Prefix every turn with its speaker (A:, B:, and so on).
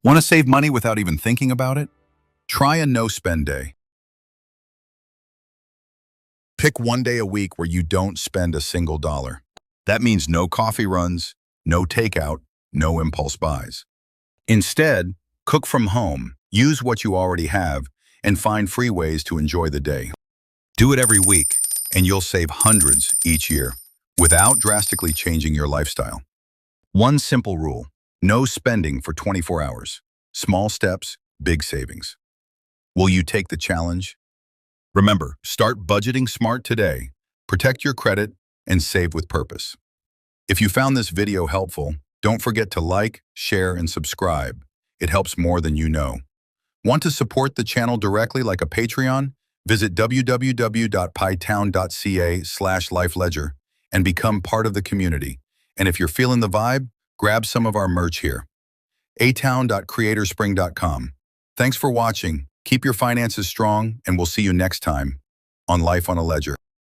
A: Want to save money without even thinking about it? Try a no-spend day. Pick one day a week where you don't spend a single dollar. That means no coffee runs, no takeout, no impulse buys. Instead, cook from home, use what you already have, and find free ways to enjoy the day. Do it every week, and you'll save hundreds each year, without drastically changing your lifestyle. One simple rule: no spending for 24 hours. Small steps, big savings. Will you take the challenge? Remember, start budgeting smart today, protect your credit, and save with purpose. If you found this video helpful, don't forget to like, share, and subscribe. It helps more than you know. Want to support the channel directly like a Patreon? Visit www.pytown.ca/lifeledger and become part of the community. And if you're feeling the vibe, grab some of our merch here. atown.creatorspring.com. Thanks for watching. Keep your finances strong, and we'll see you next time on Life on a Ledger.